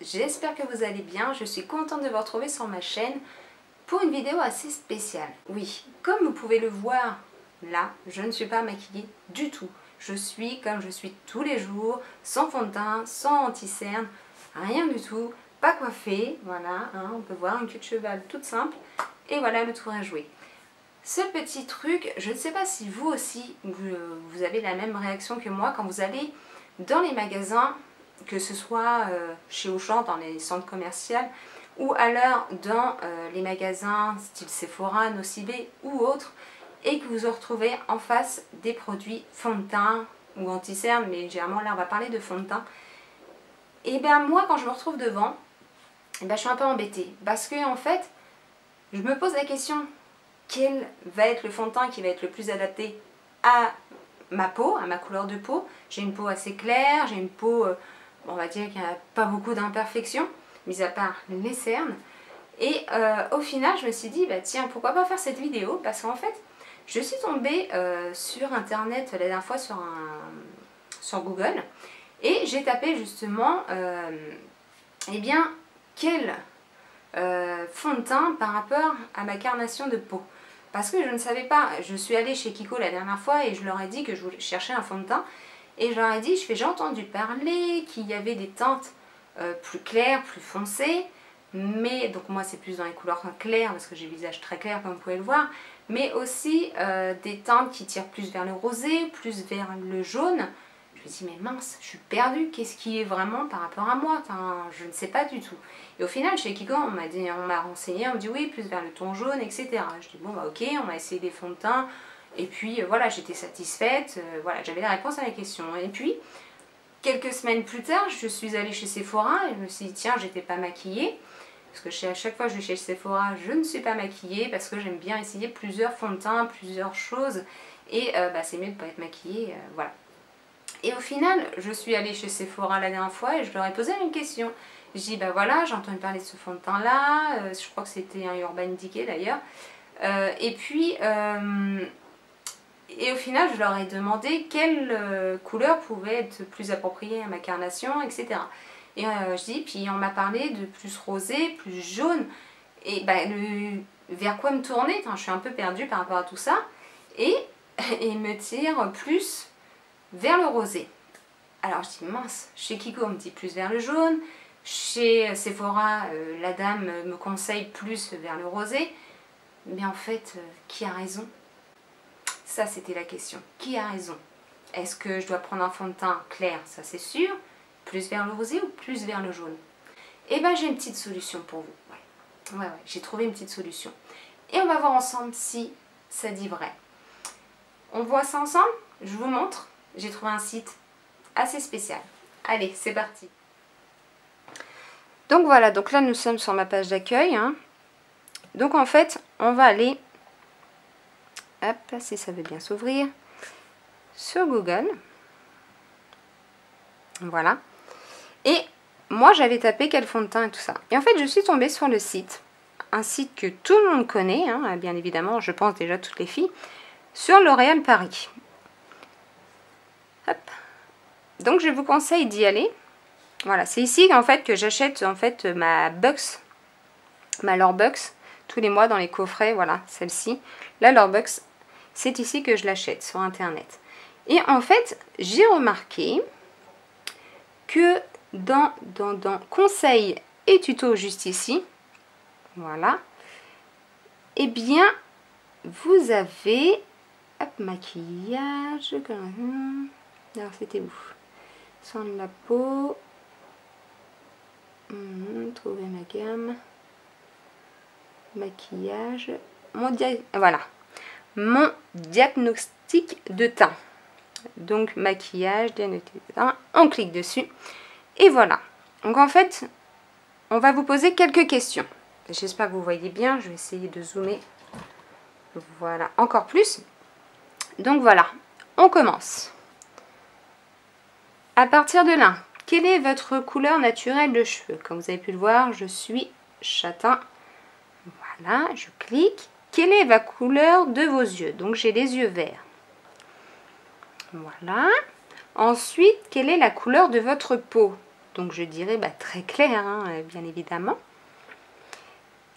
j'espère que vous allez bien. Je suis contente de vous retrouver sur ma chaîne pour une vidéo assez spéciale. Oui, comme vous pouvez le voir là, je ne suis pas maquillée du tout. Je suis comme je suis tous les jours, sans fond de teint, sans anti-cerne, rien du tout, pas coiffée, voilà, hein, on peut voir une queue de cheval toute simple, et voilà le tour à jouer. Ce petit truc, je ne sais pas si vous aussi, vous avez la même réaction que moi quand vous allez dans les magasins, que ce soit chez Auchan, dans les centres commerciaux, ou alors dans les magasins style Sephora, Nocibé ou autres, et que vous vous retrouvez en face des produits fond de teint ou anti-cerne, mais généralement là on va parler de fond de teint. Et bien moi quand je me retrouve devant, et ben, je suis un peu embêtée, parce que en fait, je me pose la question, quel va être le fond de teint qui va être le plus adapté à ma peau, à ma couleur de peau. J'ai une peau assez claire, j'ai une peau, on va dire qu'il n'y a pas beaucoup d'imperfections, mis à part les cernes. Et au final, je me suis dit, bah, tiens, pourquoi pas faire cette vidéo? Parce qu'en fait, je suis tombée sur internet la dernière fois sur Google, et j'ai tapé justement, eh bien, quel fond de teint par rapport à ma carnation de peau. Parce que je ne savais pas, je suis allée chez Kiko la dernière fois et je leur ai dit que je cherchais un fond de teint. Et je leur ai dit, j'ai entendu parler qu'il y avait des teintes plus claires, plus foncées. Mais, donc moi c'est plus dans les couleurs claires parce que j'ai le visage très clair comme vous pouvez le voir. Mais aussi des teintes qui tirent plus vers le rosé, plus vers le jaune. Je me dis mais mince, je suis perdue, qu'est-ce qui est vraiment par rapport à moi? Enfin, je ne sais pas du tout. Et au final, chez Kiko, on m'a renseigné, on me dit oui, plus vers le ton jaune, etc. Je dis bon bah ok, on m'a essayé des fonds de teint, et puis voilà, j'étais satisfaite, voilà, j'avais la réponse à la question. Et puis, quelques semaines plus tard, je suis allée chez Sephora, et je me suis dit tiens, j'étais pas maquillée, parce que à chaque fois que je vais chez Sephora, je ne suis pas maquillée, parce que j'aime bien essayer plusieurs fonds de teint, plusieurs choses, et bah, c'est mieux de ne pas être maquillée, voilà. Et au final, je suis allée chez Sephora la dernière fois et je leur ai posé une question. Je dis, bah voilà, j'ai entendu parler de ce fond de teint là, je crois que c'était un Urban Decay d'ailleurs. Et au final, je leur ai demandé quelle couleur pouvait être plus appropriée à ma carnation, etc. Et je dis, puis on m'a parlé de plus rosé, plus jaune. Et bah, vers quoi me tourner? Je suis un peu perdue par rapport à tout ça. Et il me tire plus vers le rosé. Alors je dis mince, chez Kiko on me dit plus vers le jaune, chez Sephora la dame me conseille plus vers le rosé, mais en fait qui a raison? Ça c'était la question, qui a raison? Est-ce que je dois prendre un fond de teint clair, ça c'est sûr, plus vers le rosé ou plus vers le jaune? Et ben j'ai une petite solution pour vous, ouais, j'ai trouvé une petite solution. Et on va voir ensemble si ça dit vrai. On voit ça ensemble? Je vous montre. J'ai trouvé un site assez spécial. Allez, c'est parti. Donc voilà, donc là nous sommes sur ma page d'accueil. Hein. Donc en fait, on va aller, hop, si ça veut bien s'ouvrir, sur Google. Voilà. Et moi j'avais tapé quel fond de teint et tout ça. Et en fait, je suis tombée sur le site. Un site que tout le monde connaît, hein, bien évidemment, je pense déjà toutes les filles, sur L'Oréal Paris. Hop. Donc je vous conseille d'y aller. Voilà, c'est ici en fait que j'achète en fait ma box, ma Lore Box, tous les mois dans les coffrets, voilà, celle-ci. La Lore Box, c'est ici que je l'achète sur internet. Et en fait, j'ai remarqué que dans conseils et tutos juste ici, voilà, eh bien, vous avez, hop, maquillage, alors c'était où? Soin de la peau, trouver ma gamme, maquillage, voilà, mon diagnostic de teint. Donc maquillage, diagnostic de teint, on clique dessus et voilà. Donc en fait, on va vous poser quelques questions. J'espère que vous voyez bien, je vais essayer de zoomer. Voilà, encore plus. Donc voilà, on commence. À partir de là, quelle est votre couleur naturelle de cheveux? Comme vous avez pu le voir, je suis châtain. Voilà, je clique. Quelle est la couleur de vos yeux? Donc j'ai les yeux verts. Voilà. Ensuite, quelle est la couleur de votre peau? donc je dirais très clair, hein, bien évidemment.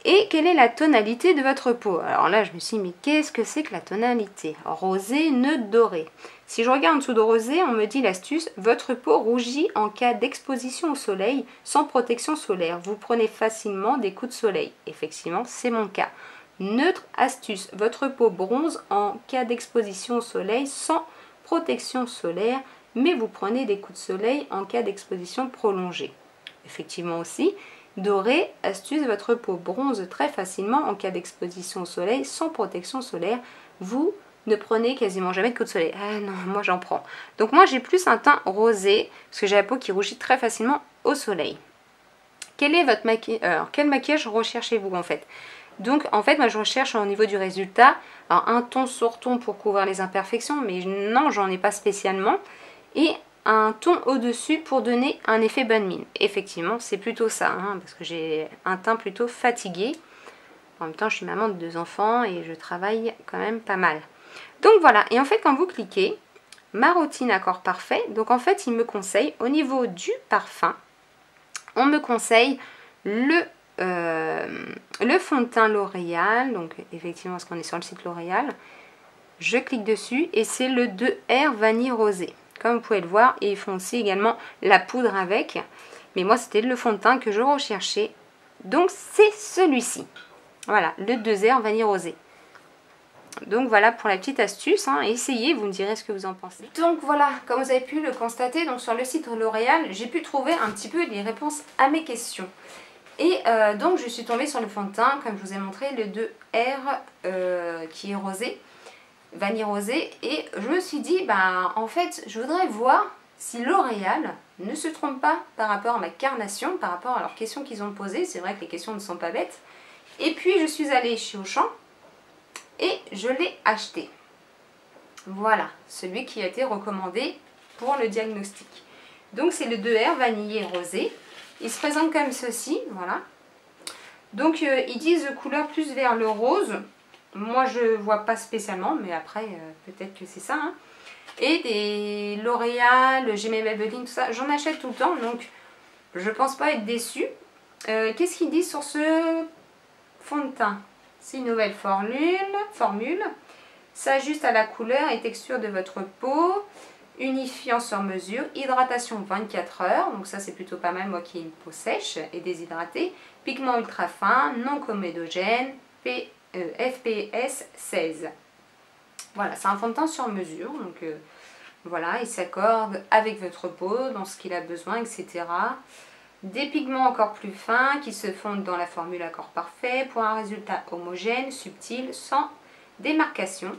Et quelle est la tonalité de votre peau? Alors là, je me suis dit, mais qu'est-ce que c'est que la tonalité? Rosé, neutre, doré. Si je regarde en dessous de rosé, on me dit l'astuce, votre peau rougit en cas d'exposition au soleil sans protection solaire. Vous prenez facilement des coups de soleil. Effectivement, c'est mon cas. Neutre, astuce, votre peau bronze en cas d'exposition au soleil sans protection solaire, mais vous prenez des coups de soleil en cas d'exposition prolongée. Effectivement aussi. Doré, astuce, votre peau bronze très facilement en cas d'exposition au soleil sans protection solaire. Vous ne prenez quasiment jamais de coups de soleil. Ah non, moi j'en prends. Donc moi j'ai plus un teint rosé parce que j'ai la peau qui rougit très facilement au soleil. Quel est votre maquillage? Alors quel maquillage recherchez-vous en fait? Donc en fait moi je recherche au niveau du résultat un ton sur ton pour couvrir les imperfections, mais non, j'en ai pas spécialement. Et un ton au-dessus pour donner un effet bonne mine. Effectivement, c'est plutôt ça, hein, parce que j'ai un teint plutôt fatigué. En même temps, je suis maman de 2 enfants et je travaille quand même pas mal. Donc voilà, et en fait, quand vous cliquez, ma routine accord parfait, donc en fait, il me conseille, au niveau du parfum, on me conseille le fond de teint L'Oréal, donc effectivement, parce qu'on est sur le site L'Oréal, je clique dessus et c'est le 2R Vanille Rosé. Comme vous pouvez le voir, et ils font aussi également la poudre avec. Mais moi, c'était le fond de teint que je recherchais. Donc, c'est celui-ci. Voilà, le 2R Vanille Rosé. Donc, voilà pour la petite astuce. Hein. Essayez, vous me direz ce que vous en pensez. Donc, voilà, comme vous avez pu le constater, donc sur le site L'Oréal, j'ai pu trouver un petit peu les réponses à mes questions. Et donc, je suis tombée sur le fond de teint, comme je vous ai montré, le 2R qui est rosé. Vanille rosé, et je me suis dit en fait je voudrais voir si L'Oréal ne se trompe pas par rapport à ma carnation, par rapport à leurs questions qu'ils ont posées. C'est vrai que les questions ne sont pas bêtes. Et puis je suis allée chez Auchan et je l'ai acheté. Voilà, celui qui a été recommandé pour le diagnostic. Donc c'est le 2R vanillé rosé. Il se présente comme ceci, voilà. Donc ils disent couleur plus vers le rose. Moi, je vois pas spécialement, mais après, peut-être que c'est ça. Hein. Et des L'Oréal, j'ai mes Maybelline, tout ça. J'en achète tout le temps, donc je pense pas être déçue. Qu'est-ce qu'ils disent sur ce fond de teint? C'est une nouvelle formule. S'ajuste à la couleur et texture de votre peau. Unifiant sur mesure. Hydratation 24 heures. Donc ça, c'est plutôt pas mal, moi qui ai une peau sèche et déshydratée. Pigment ultra fin, non comédogène. FPS 16. Voilà, c'est un fond de teint sur mesure, donc voilà, il s'accorde avec votre peau, dans ce qu'il a besoin, etc. Des pigments encore plus fins qui se fondent dans la formule accord parfait pour un résultat homogène, subtil, sans démarcation.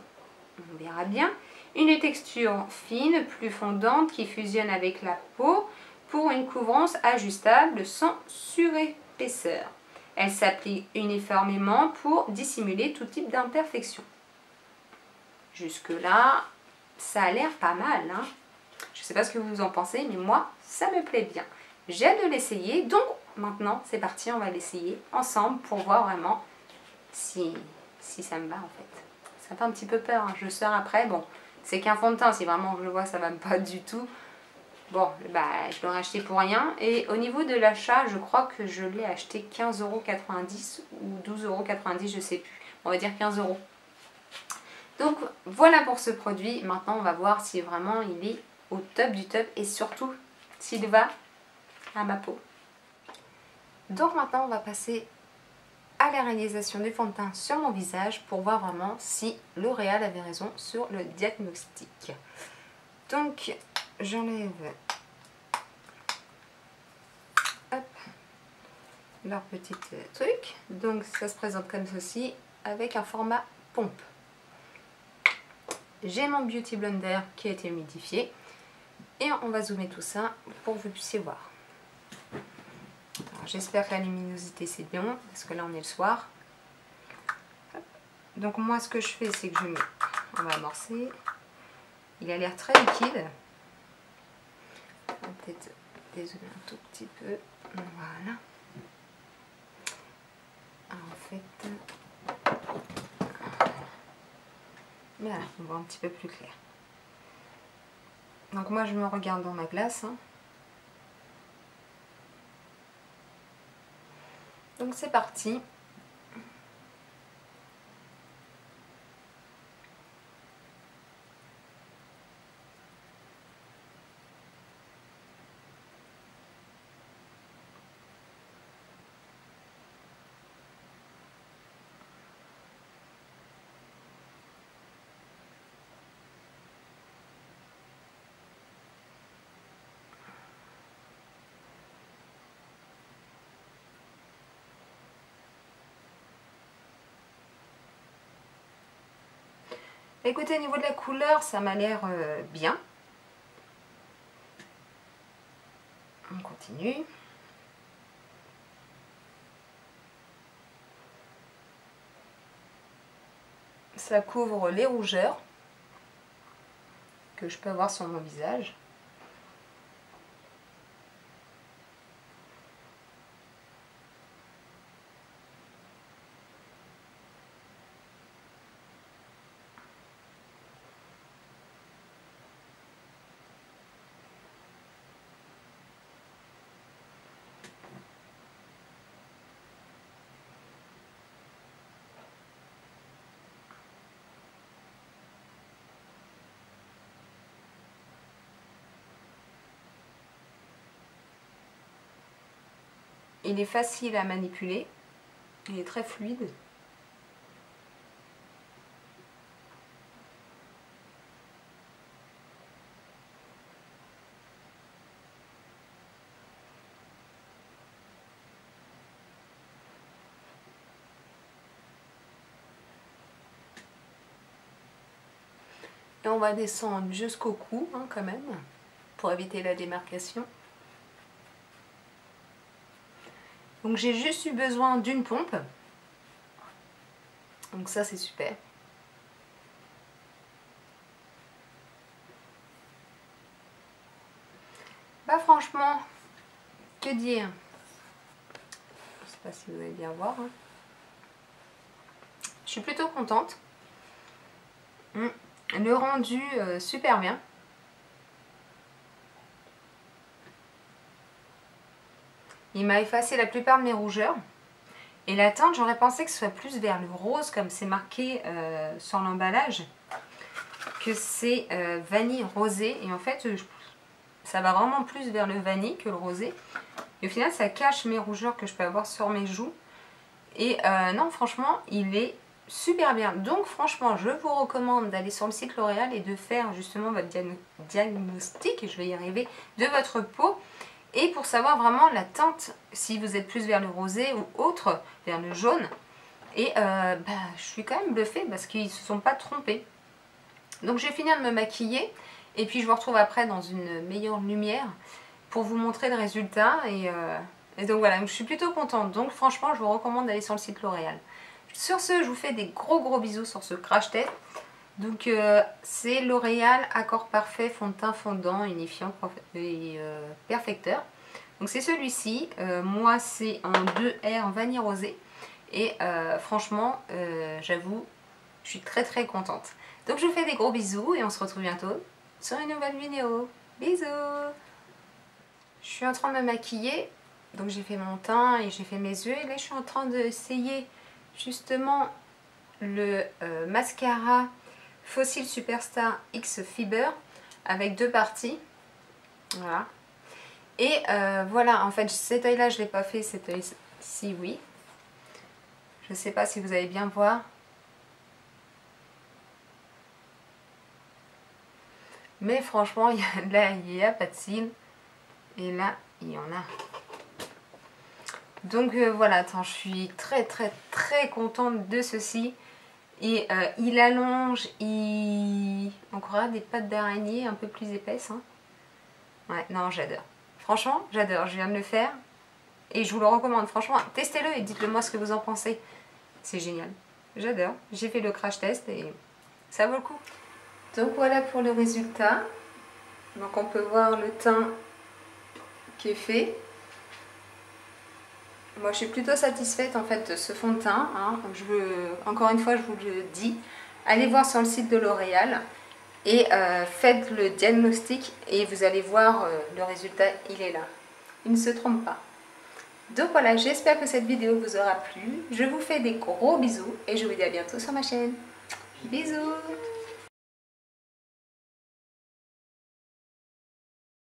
On verra bien. Une texture fine, plus fondante, qui fusionne avec la peau pour une couvrance ajustable sans surépaisseur. Elle s'applique uniformément pour dissimuler tout type d'imperfection. Jusque là, ça a l'air pas mal. Hein. Je ne sais pas ce que vous en pensez, mais moi, ça me plaît bien. J'ai hâte de l'essayer. Donc maintenant, c'est parti, on va l'essayer ensemble pour voir vraiment si ça me va en fait. Ça fait un petit peu peur, hein. Je sors après. Bon, c'est qu'un fond de teint. Si vraiment je le vois, ça ne va pas du tout. Bon, je l'aurais acheté pour rien. Et au niveau de l'achat, je crois que je l'ai acheté 15,90 € ou 12,90 €, je sais plus. On va dire 15 €. Donc voilà pour ce produit. Maintenant, on va voir si vraiment il est au top du top et surtout s'il va à ma peau. Donc maintenant, on va passer à la réalisation du fond de teint sur mon visage pour voir vraiment si L'Oréal avait raison sur le diagnostic. Donc, j'enlève leur petit truc. Donc ça se présente comme ceci avec un format pompe. J'ai mon Beauty Blender qui a été humidifié et on va zoomer tout ça pour que vous puissiez voir. J'espère que la luminosité c'est bien parce que là on est le soir. Donc moi ce que je fais c'est que je mets, on va amorcer. Il a l'air très liquide. On va peut-être dézoomer un tout petit peu. Voilà. En fait, voilà, on voit un petit peu plus clair. Donc moi je me regarde dans ma glace. Hein. Donc c'est parti. Écoutez, au niveau de la couleur, ça m'a l'air bien. On continue. Ça couvre les rougeurs que je peux avoir sur mon visage. Il est facile à manipuler, il est très fluide. Et on va descendre jusqu'au cou, hein, quand même, pour éviter la démarcation. Donc j'ai juste eu besoin d'une pompe. Donc ça c'est super. Bah franchement, que dire? Je sais pas si vous allez bien voir. Hein. Je suis plutôt contente. Le rendu super bien. Il m'a effacé la plupart de mes rougeurs. Et la teinte, j'aurais pensé que ce soit plus vers le rose, comme c'est marqué sur l'emballage, que c'est vanille rosé. Et en fait, ça va vraiment plus vers le vanille que le rosé. Et au final, ça cache mes rougeurs que je peux avoir sur mes joues. Et non, franchement, il est super bien. Donc, franchement, je vous recommande d'aller sur le site L'Oréal et de faire justement votre diagnostic, je vais y arriver, de votre peau. Et pour savoir vraiment la teinte, si vous êtes plus vers le rosé ou autre, vers le jaune. Et je suis quand même bluffée parce qu'ils ne se sont pas trompés. Donc je vais finir de me maquiller. Et puis je vous retrouve après dans une meilleure lumière pour vous montrer le résultat. Et donc voilà, je suis plutôt contente. Donc franchement, je vous recommande d'aller sur le site L'Oréal. Sur ce, je vous fais des gros bisous sur ce crash test. Donc c'est L'Oréal Accord Parfait Fond de teint fondant, unifiant et perfecteur. Donc c'est celui-ci. Moi c'est en 2R vanille rosé. Et franchement, j'avoue, je suis très contente. Donc je vous fais des gros bisous et on se retrouve bientôt sur une nouvelle vidéo. Bisous! Je suis en train de me maquiller. Donc j'ai fait mon teint et j'ai fait mes yeux. Et là je suis en train d'essayer justement le mascara Fossil Superstar X Fiber avec 2 parties. Voilà. Et voilà, en fait, cet œil là je ne l'ai pas fait, cet œil-ci, oui. Je ne sais pas si vous allez bien voir. Mais franchement, là, il n'y a pas de cils. Et là, il y en a. Donc voilà, attends, je suis très contente de ceci. Et il allonge, on croirait des pattes d'araignée un peu plus épaisses. Hein. Ouais, non, j'adore. Franchement, j'adore. Je viens de le faire. Et je vous le recommande. Franchement, testez-le et dites-le moi ce que vous en pensez. C'est génial. J'adore. J'ai fait le crash test et ça vaut le coup. Donc voilà pour le résultat. Donc on peut voir le teint qui est fait. Moi je suis plutôt satisfaite en fait de ce fond de teint. Hein. Encore une fois je vous le dis, allez voir sur le site de L'Oréal et faites le diagnostic et vous allez voir le résultat, il est là. Il ne se trompe pas. Donc voilà, j'espère que cette vidéo vous aura plu. Je vous fais des gros bisous et je vous dis à bientôt sur ma chaîne. Bisous!